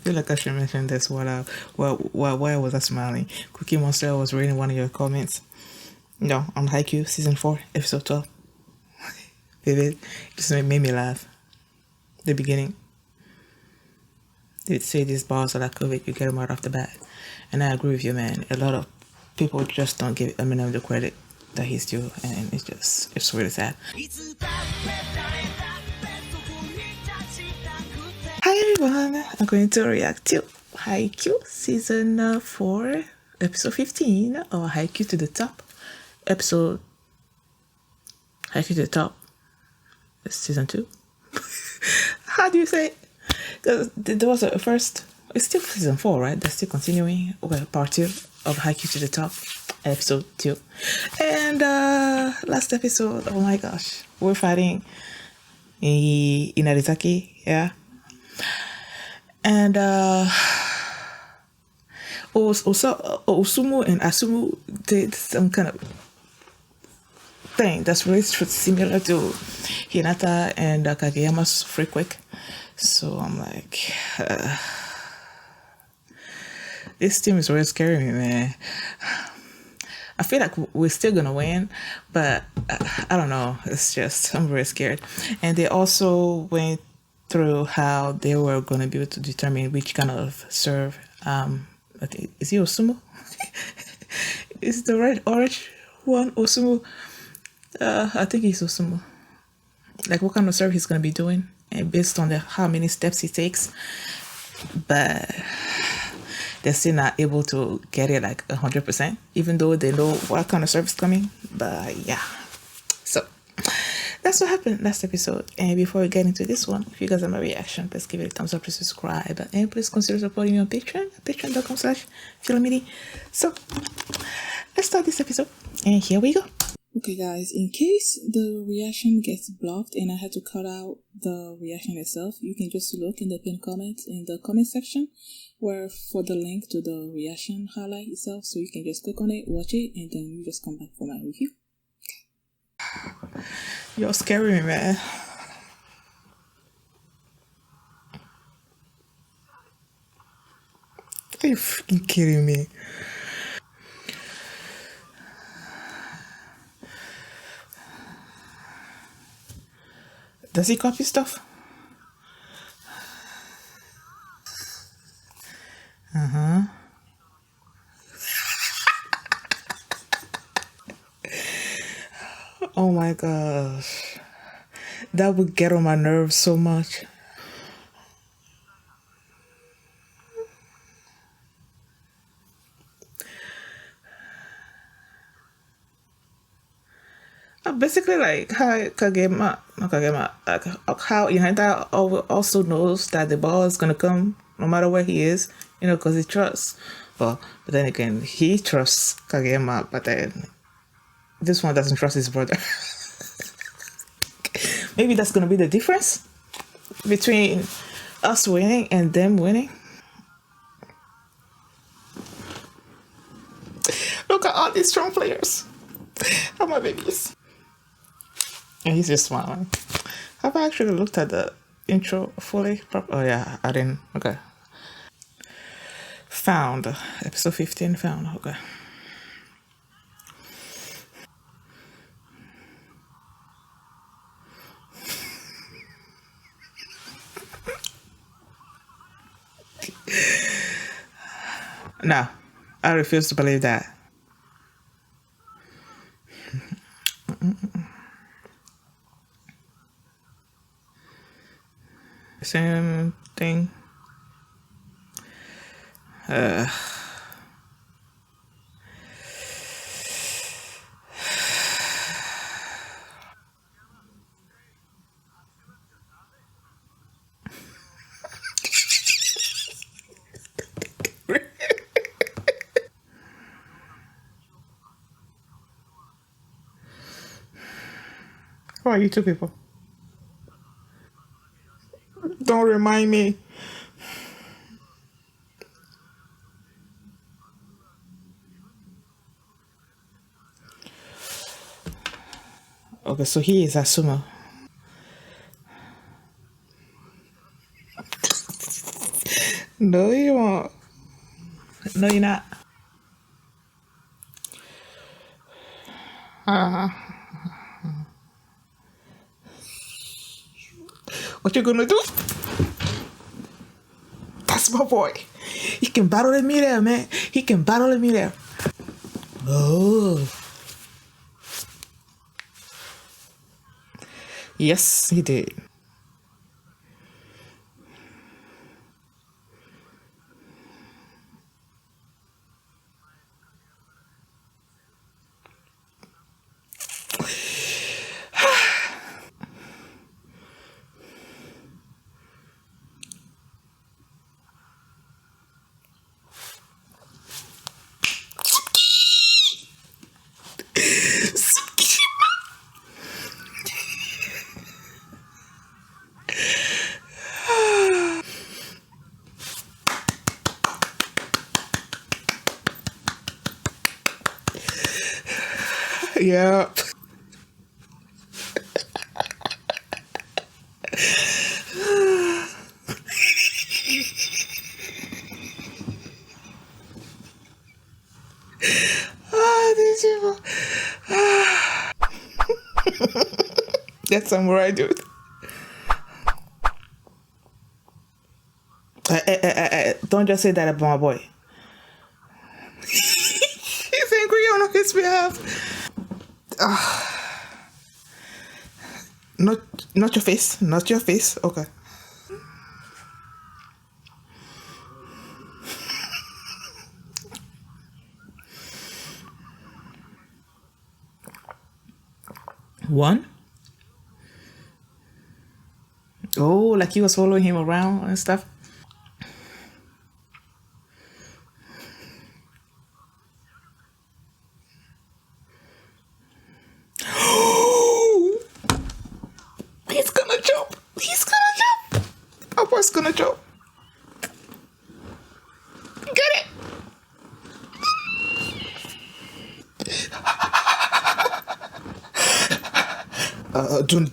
feel like I should mention this why was I smiling? Cookie Monster was reading one of your comments. No, on Haikyuu season 4, episode 12. It just made me laugh. The beginning. They'd say these bars are like COVID, you get them right off the bat. And I agree with you, man. A lot of people just don't give Eminem the credit that he's due, and it's really sad. Hi everyone, I'm going to react to Haikyuu season 4, episode 15, or Haikyuu to the top, episode Haikyuu to the top, season 2. How do you say it? Because there was a first, it's still season 4, right? They're still continuing. Okay, part 2 of Haikyuu to the top, episode 2. And last episode, oh my gosh, we're fighting in Arizaki, yeah. And Osumu and Asumu did some kind of thing that's really similar to Hinata and Kageyama's Free Quick. So I'm like, this team is really scaring me, man. I feel like we're still gonna win, but I don't know. It's just, I'm very scared. And they also went through how they were gonna be able to determine which kind of serve. I think, is he Osumu? Is the red orange one Osumu? I think he's Osumu. Like what kind of serve he's gonna be doing, and based on how many steps he takes, but they're still not able to get it like 100%, even though they know what kind of serve is coming. But yeah, so that's what happened last episode. And before we get into this one, if you guys have my reaction, please give it a thumbs up, please subscribe, and please consider supporting me on Patreon, patreon.com/philomidi. So let's start this episode, and here we go. Okay guys, in case the reaction gets blocked and I had to cut out the reaction itself, you can just look in the pinned comments in the comment section where for the link to the reaction highlight itself, so you can just click on it, watch it, and then you just come back for my review. You're scaring me, man. Are you freaking kidding me? Does he copy stuff? Oh my gosh. That would get on my nerves so much. Basically, like how like how Hinata also knows that the ball is gonna come no matter where he is, you know, because he trusts. Well, but then again, he trusts Kageyama, but then this one doesn't trust his brother. Maybe that's gonna be the difference between us winning and them winning. Look at all these strong players. Oh my babies. And he's just smiling. Have I actually looked at the intro fully? Oh yeah, I didn't. Okay. Found. Episode 15 found. Okay. No, I refuse to believe that. Same thing. Who are you two people? Don't remind me. Okay, so he is Asuma. No, you won't. No, you're not. What you gonna do? That's my boy. He can battle me there, man. He can battle me there. Oh. Yes, he did. Yep. Ah, these people. That's samurai dude. Don't just say that about my boy. He's angry on his behalf. Not, not your face. Not your face. Okay. One. Oh, like you was following him around and stuff. He's gonna jump. He's gonna jump. Our boy's gonna jump. Get it.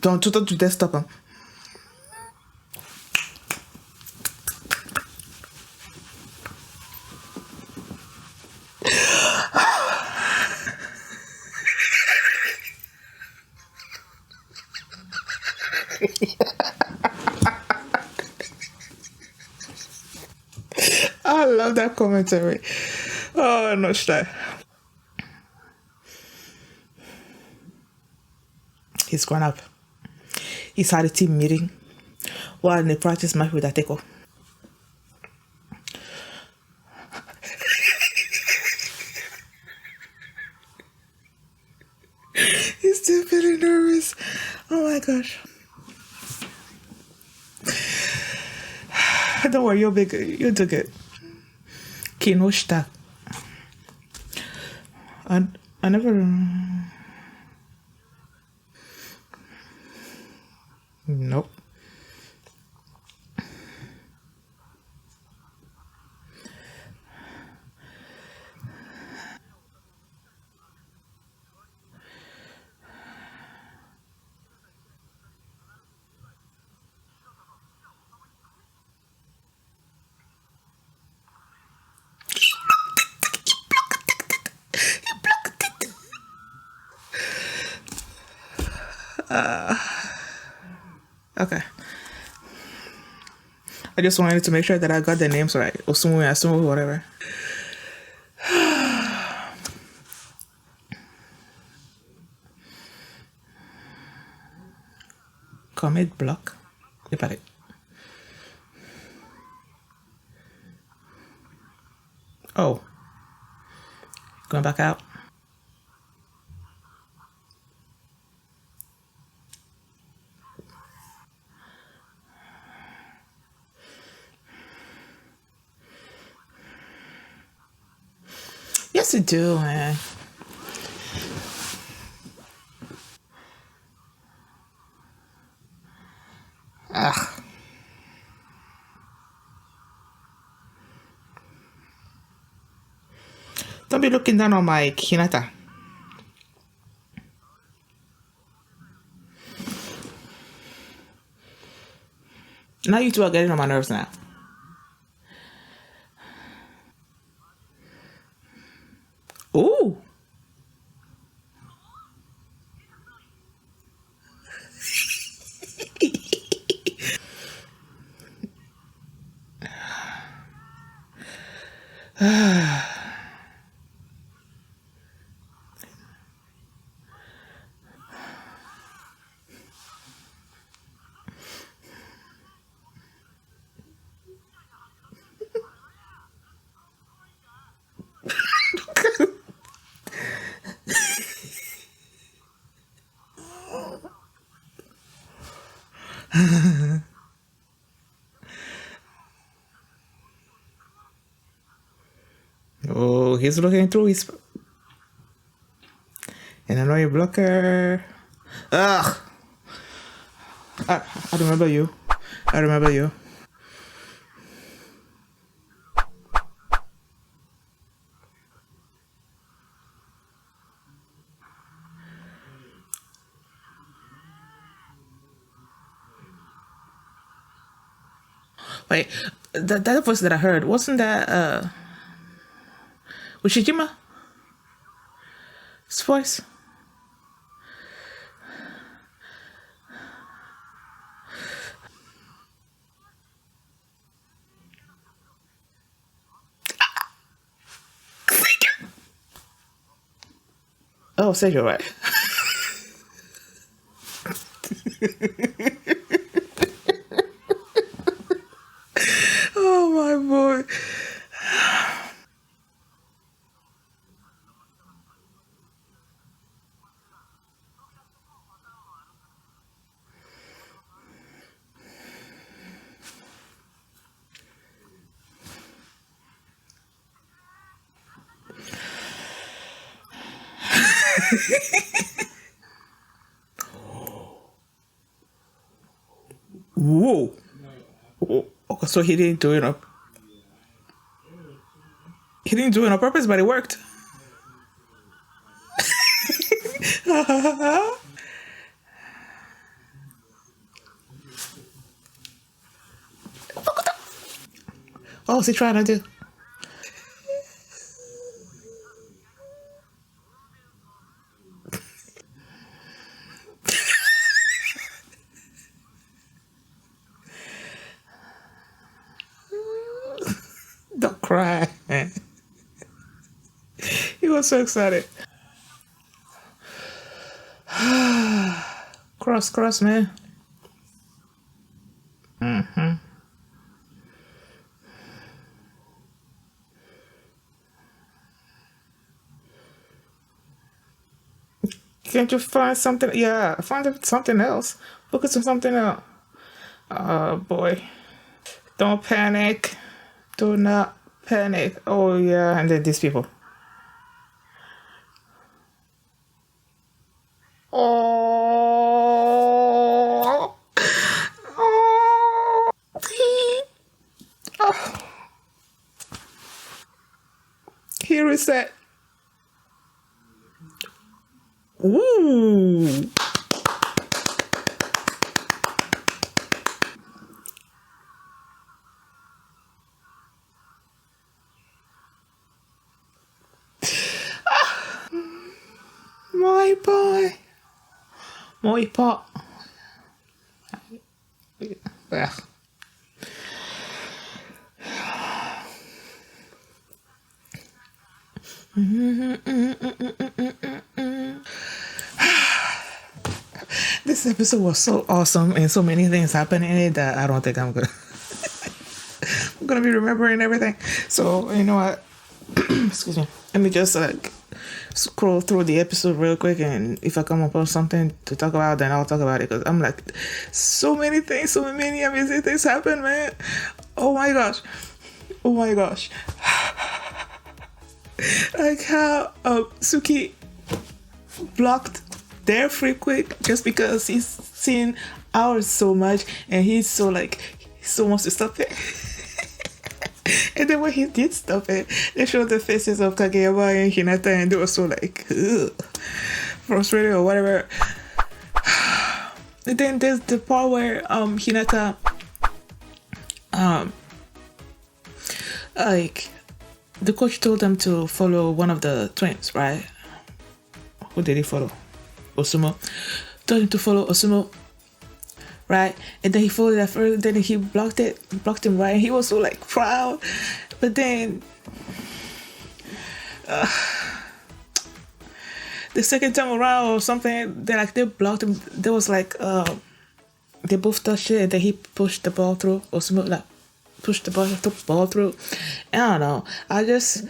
Don't do that. Stop him. I love that commentary. Oh, no shy. He's grown up. He's had a team meeting while in the practice match with Ateko. He's still feeling nervous. Oh my gosh. Don't worry, you'll be good. You'll do good. Kinoshita. I never. Nope. Okay. I just wanted to make sure that I got the names right. Osumu, whatever. Commit block. Ipare. Oh. Going back out. Yes, you do, man. Ugh. Don't be looking down on my Hinata. Now you two are getting on my nerves now. Oh, he's looking through his. And I know you blocker. Ugh. I remember you. I remember you. Wait, that voice that I heard wasn't that Ushijima? His voice? Oh, said you're right. Oh my boy. Whoa. Oh, okay, so he didn't do it on he didn't do it on purpose, but it worked. What was he trying to do? Don't cry, man. He was so excited. Cross, man. Can't you find something? Yeah, find something else. Focus on something else. Oh boy. Don't panic. Do not panic. Oh yeah, and then these people. Oh. Oh. Oh. Here is that. Ooh. My boy. My pot. Yeah. This episode was so awesome and so many things happened in it that I don't think I'm gonna be remembering everything. So you know what? Excuse me. Let me just like scroll through the episode real quick, and if I come up with something to talk about, then I'll talk about it. Because I'm like, so many things, so many amazing things happen, man. Oh my gosh. Oh my gosh. Like how Suki blocked their free quick just because he's seen ours so much, and he's so like he so wants to stop it. And then when he did stop it, they showed the faces of Kageyama and Hinata, and they were so like ugh, frustrated or whatever. And then there's the part where Hinata like the coach told them to follow one of the twins, right? Who did he follow? Osumo. Told him to follow Osumo, right? And then he followed that first, then he blocked him, right? And he was so like proud. But then the second time around or something, they blocked him. There was like they both touched it and then he pushed the ball through or something like pushed the ball through. I don't know. I just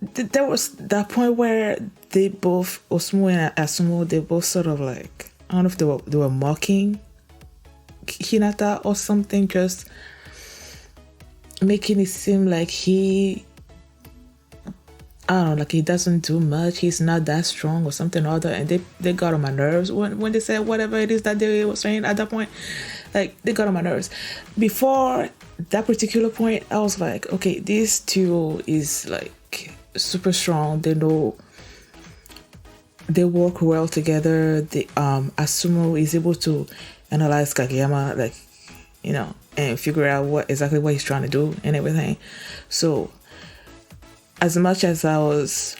there was that point where they both Osumu and Asumu they both sort of like I don't know if they were mocking Hinata or something, just making it seem like I don't know, like he doesn't do much, he's not that strong or something or other, and they got on my nerves when they said whatever it is that they were saying at that point. Like, they got on my nerves. Before that particular point, I was like, okay, this duo is like super strong. They know they work well together. Asumu is able to analyze Kageyama, like, and figure out exactly what he's trying to do and everything. So as much as I was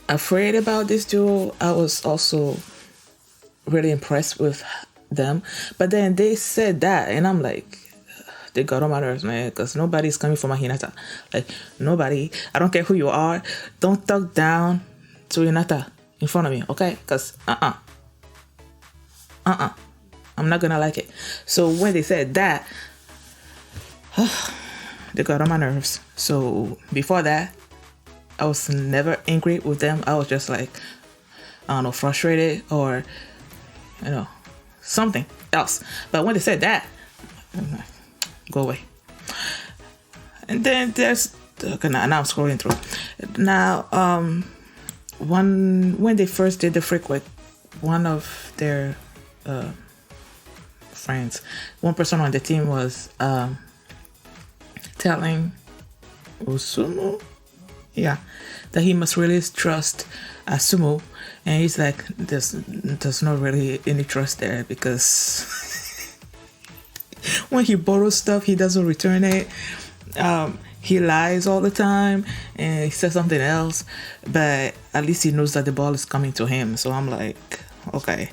afraid about this duo, I was also really impressed with them. But then they said that, and I'm like, they got on my nerves, man, because nobody's coming for my Hinata. Like, nobody. I don't care who you are. Don't talk down to Hinata in front of me, okay? Because, I'm not gonna like it. So when they said that, they got on my nerves. So before that, I was never angry with them. I was just like, I don't know, frustrated or, something else. But when they said that, I'm like, go away. And then there's, okay, now I'm scrolling through. Now, when they first did the freak with one of their friends, one person on the team was telling Osumu, that he must really trust Asumu, and he's like, there's not really any trust there, because when he borrows stuff, he doesn't return it. He lies all the time and he says something else, but at least he knows that the ball is coming to him. So I'm like, okay.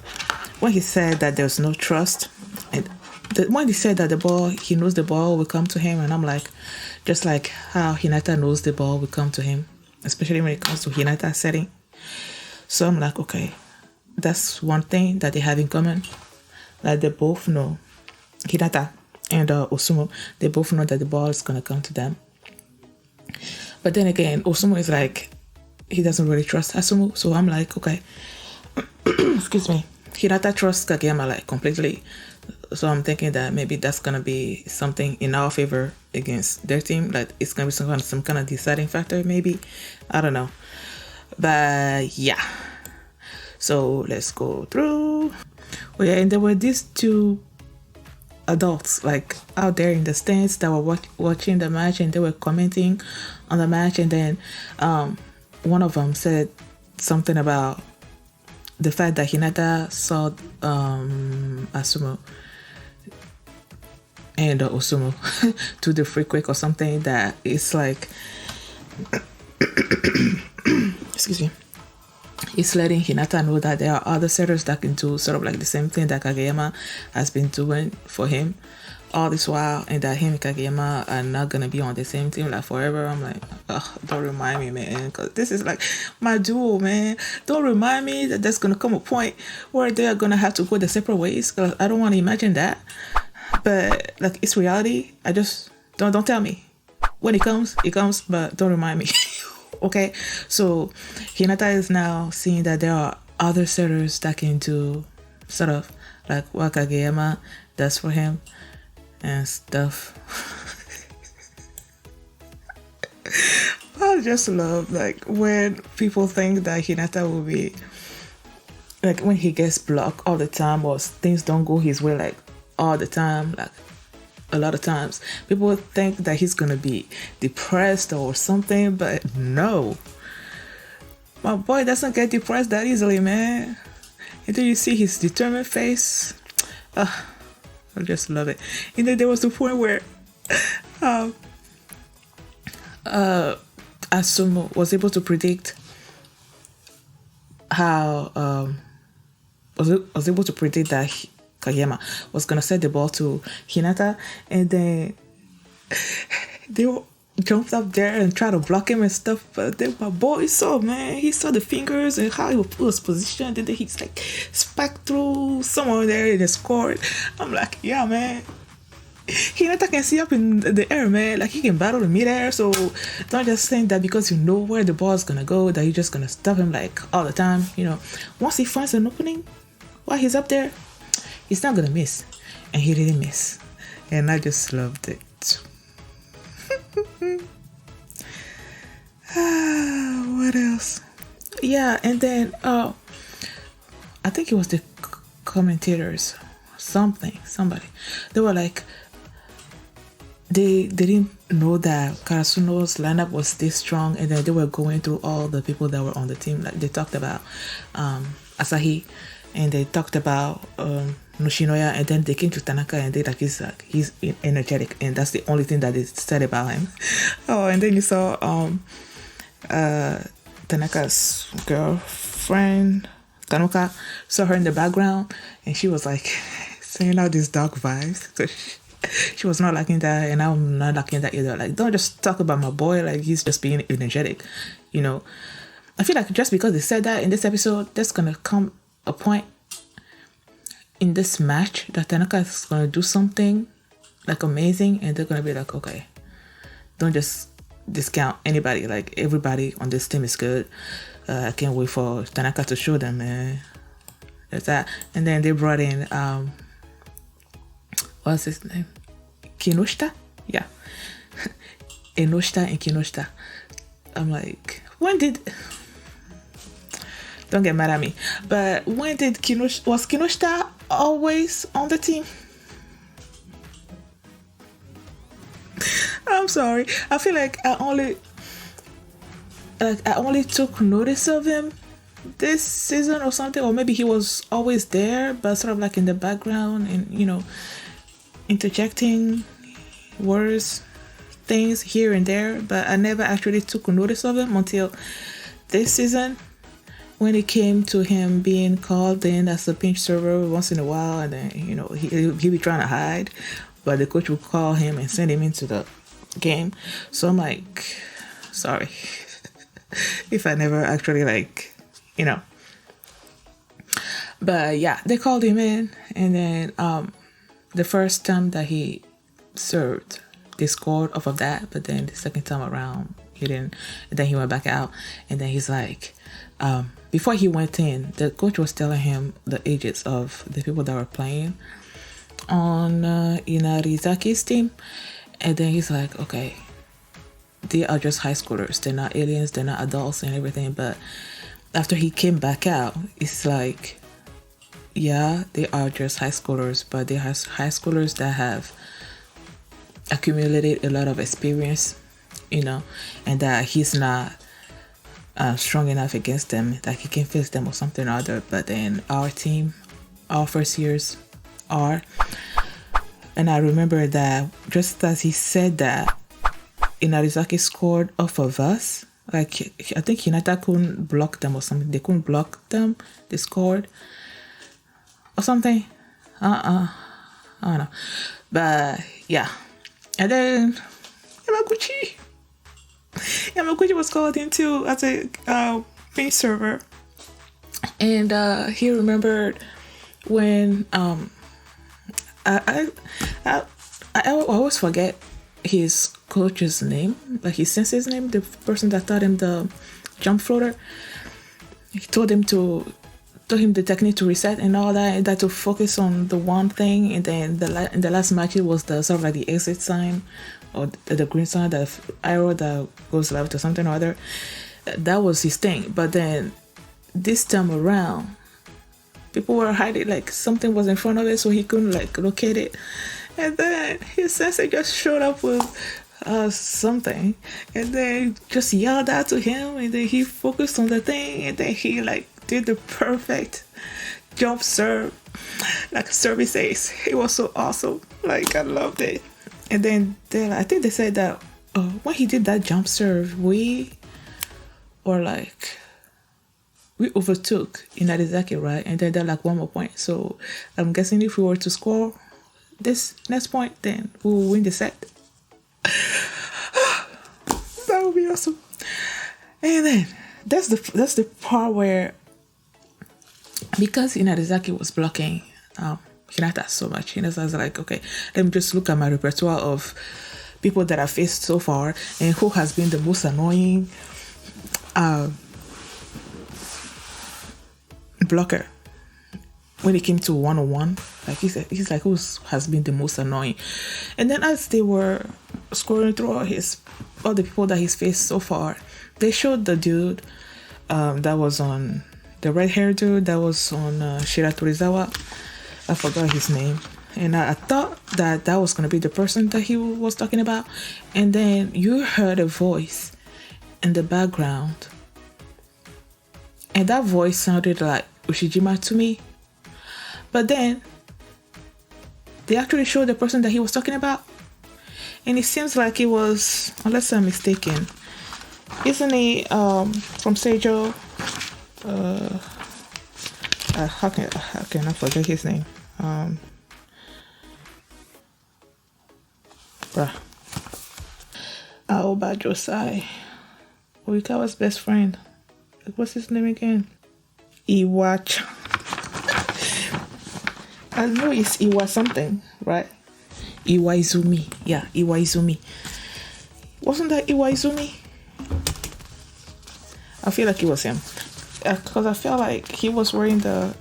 When he said that there's no trust, and when he said that he knows the ball will come to him, and I'm like, just like how Hinata knows the ball will come to him, especially when it comes to Hinata setting. So I'm like, okay, that's one thing that they have in common, that they both know, Hinata and Osumu, they both know that the ball is going to come to them. But then again, Osumu is like, he doesn't really trust Asumu. So I'm like, okay, excuse me, Hinata trusts Kageyama like completely. So I'm thinking that maybe that's going to be something in our favor against their team. Like, it's going to be some kind of deciding factor, maybe. I don't know. But yeah. So let's go through. Oh yeah, and there were these two adults like out there in the stands that were watching the match, and they were commenting on the match. And then one of them said something about the fact that Hinata saw Asumu and Osumu to the free quick or something, that it's like excuse me, it's letting Hinata know that there are other setters that can do sort of like the same thing that Kageyama has been doing for him all this while, and that him and Kageyama are not gonna be on the same team like forever. I'm like, don't remind me, man, because this is like my duo, man. Don't remind me that there's gonna come a point where they are gonna have to go their separate ways, because I don't want to imagine that. But like, it's reality. I just don't tell me. When it comes, but don't remind me. Okay, so Hinata is now seeing that there are other setters that can do sort of like what Kageyama does for him and stuff. I just love like when people think that Hinata will be like, when he gets blocked all the time or things don't go his way like all the time, like a lot of times people think that he's gonna be depressed or something, but no, my boy doesn't get depressed that easily, man. Until you see his determined face, I just love it. And then there was the point where Asumu was able to predict how was able to predict that Kageyama was gonna set the ball to Hinata, and then They jumped up there and tried to block him and stuff. But then my boy saw, man, he saw the fingers and how he was positioned. And then he's like, spiked through someone there and scored. I'm like, yeah, man. Hinata can see up in the air, man. Like, he can battle in midair. So don't just think that because you know where the ball is gonna go, that you're just gonna stop him like all the time. You know, once he finds an opening while he's up there, he's not gonna miss. And he didn't miss. And I just loved it. What else? Yeah, and then I think it was the commentators, somebody. They were like, they didn't know that Karasuno's lineup was this strong, and then they were going through all the people that were on the team. Like, they talked about Asahi, and they talked about Noshinoya, and then they came to Tanaka, and they he's energetic, and that's the only thing that they said about him. Oh, and then you saw Tanaka's girlfriend Tanuka, saw her in the background, and she was like saying out these dark vibes. So she was not liking that, and I'm not liking that either. Like, don't just talk about my boy like he's just being energetic, you know. I feel like just because they said that in this episode, there's gonna come a point in this match that Tanaka is gonna do something like amazing, and they're gonna be like, okay, don't just discount anybody. Like, everybody on this team is good. I can't wait for Tanaka to show them, man. There's that. And then they brought in what's his name? Kinoshita? Yeah. Enoshita and Kinoshita. I'm like, don't get mad at me, but when did was Kinoshita always on the team? I'm sorry. I feel like I only took notice of him this season or something, or maybe he was always there, but sort of like in the background and, you know, interjecting words, things here and there, but I never actually took notice of him until this season, when it came to him being called in as a pinch server once in a while, and then, you know, he'd be trying to hide, but the coach would call him and send him into the game. So I'm like, sorry if I never actually, like, you know. But yeah, they called him in, and then the first time that he served, they scored off of that, but then the second time around he didn't, and then he went back out, and then he's like, before he went in, the coach was telling him the ages of the people that were playing on Inarizaki's team, and then he's like, okay, they are just high schoolers, they're not aliens, they're not adults and everything. But after he came back out, it's like, yeah, they are just high schoolers, but they are high schoolers that have accumulated a lot of experience, you know, and that he's not strong enough against them that he can face them or something or other. But then our team, our first years are, and I remember that just as he said that, Inarizaki scored off of us. Like, I think Hinata couldn't block them or something. They couldn't block them. They scored or something. I don't know. But yeah. And then Yamaguchi was called in too as a pinch server. And he remembered when I always forget his coach's name, like his sensei's name, the person that taught him the jump floater. He told him the technique to reset and all that, and that to focus on the one thing. And then in the last match, it was the sort of like the exit sign or the green sign, the arrow that goes left or something or other. That was his thing. But then this time around, people were hiding, like something was in front of it, so he couldn't like locate it. And then his sensei just showed up with something, and then just yelled out to him, and then he focused on the thing, and then he like did the perfect jump serve, like service ace. It was so awesome. Like, I loved it. And then I think they said that when he did that jump serve, we overtook Inarizaki, right? And then they're like one more point. So I'm guessing if we were to score this next point, then we'll win the set. That would be awesome. And then that's the part where, because Inadizaki was blocking Hinata so much, Hinata was like, okay, let me just look at my repertoire of people that I faced so far and who has been the most annoying blocker when it came to one-on-one. Like he's like, who has been the most annoying? And then as they were scrolling through all the people that he's faced so far, they showed the dude that was on, the red-haired dude that was on Shiratorizawa. I forgot his name. And I thought that was going to be the person that he was talking about. And then you heard a voice in the background. And that voice sounded like Ushijima to me. But then they actually showed the person that he was talking about. And it seems like it was, unless I'm mistaken, isn't he from Seijo? How can I forget his name? Aoba Josai, Oikawa's best friend. What's his name again? Iwach. I know it's Iwa something, right? Iwaizumi. Yeah, Iwaizumi. Wasn't that Iwaizumi? I feel like it was him. Because I felt like he was wearing the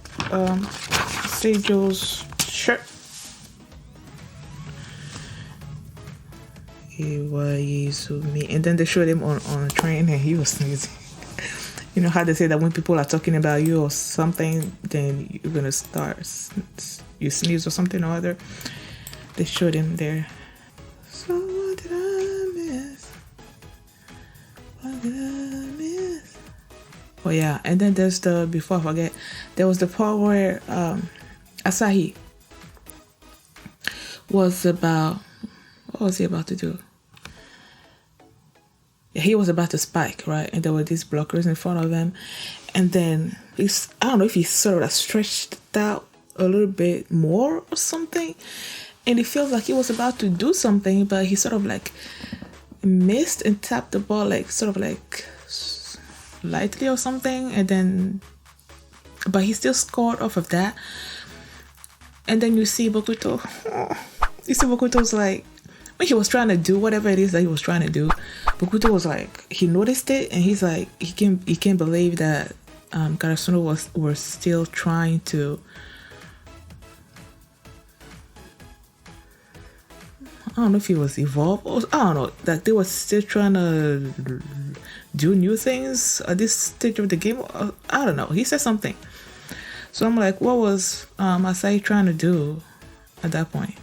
Seijo's shirt. Iwaizumi. And then they showed him on a train and he was sneezing. You know how they say that when people are talking about you or something, then you're going to start, you sneeze or something or other. They showed him there. So what did I miss? What did I miss? Oh yeah, and then there's before I forget, there was the part where Asahi was about, what was he about to do? He was about to spike, right? And there were these blockers in front of him. And then I don't know if he sort of like stretched out a little bit more or something. And it feels like he was about to do something, but he sort of like missed and tapped the ball like sort of like lightly or something. And then, but he still scored off of that. And then you see Bokuto. You see Bokuto's like, when he was trying to do whatever it is that he was trying to do, Bokuto was like, he noticed it and he's like, he can't believe that Karasuno was still trying to, I don't know if he was evolved or I don't know, that they were still trying to do new things at this stage of the game. I don't know. He said something. So I'm like, what was Asahi trying to do at that point?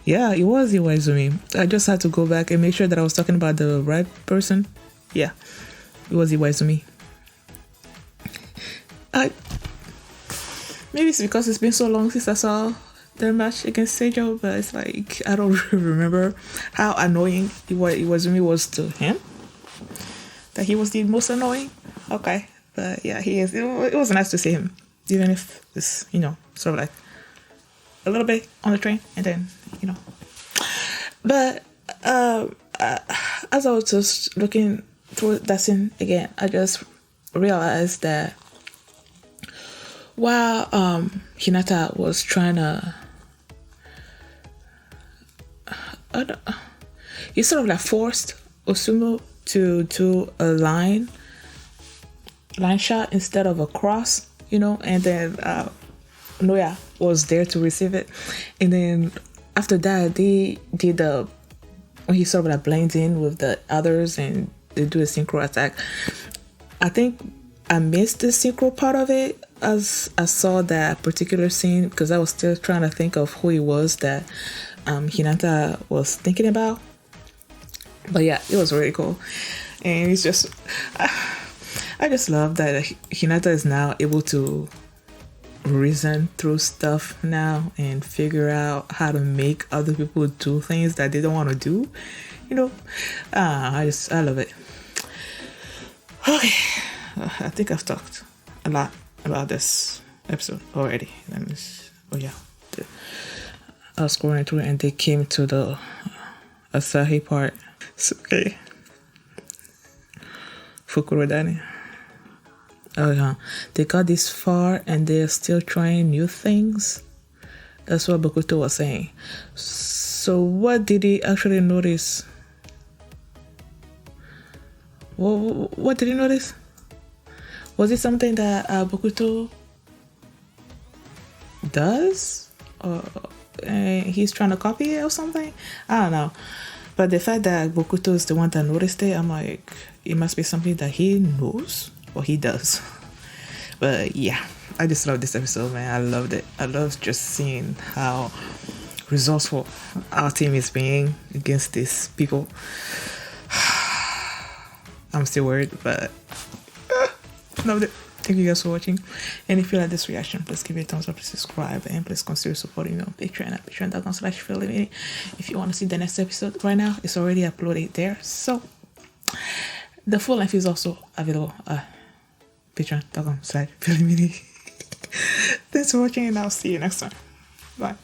Yeah, it was Iwaizumi. I just had to go back and make sure that I was talking about the right person. Yeah, it was Iwaizumi. Maybe it's because it's been so long since I saw their match against Seijo, but it's like I don't really remember how annoying Iwaizumi was to him. That he was the most annoying. Okay, but yeah, he is. It was nice to see him, even if it's sort of like a little bit on the train and then but as I was just looking through that scene again, I just realized that while Hinata was trying to he sort of like forced Osumu to do a line shot instead of a cross, and then Noya was there to receive it. And then after that, they did when he sort of like blends in with the others and they do a synchro attack. I think I missed the synchro part of it as I saw that particular scene because I was still trying to think of who it was that Hinata was thinking about. But yeah, it was really cool. And it's just, I just love that Hinata is now able to reason through stuff now and figure out how to make other people do things that they don't want to do. I love it. Okay, I think I've talked a lot about this episode already. I was scrolling through and they came to the Asahi part. It's okay. Fukurodani. Oh yeah. They got this far and they're still trying new things. That's what Bokuto was saying. So what did he actually notice? What did he notice? Was it something that Bokuto does? Or he's trying to copy it or something? I don't know. But the fact that Bokuto is the one that noticed it, I'm like, it must be something that he knows or he does. But yeah, I just love this episode, man. I loved it. I love just seeing how resourceful our team is being against these people. I'm still worried, but loved it. Thank you guys for watching. And if you like this reaction, please give it a thumbs up, please subscribe, and please consider supporting me on Patreon at patreon.com/feeling. If you want to see the next episode right now, it's already uploaded there. So the full length is also available at patreon.com/feeling. Thanks for watching, and I'll see you next time. Bye.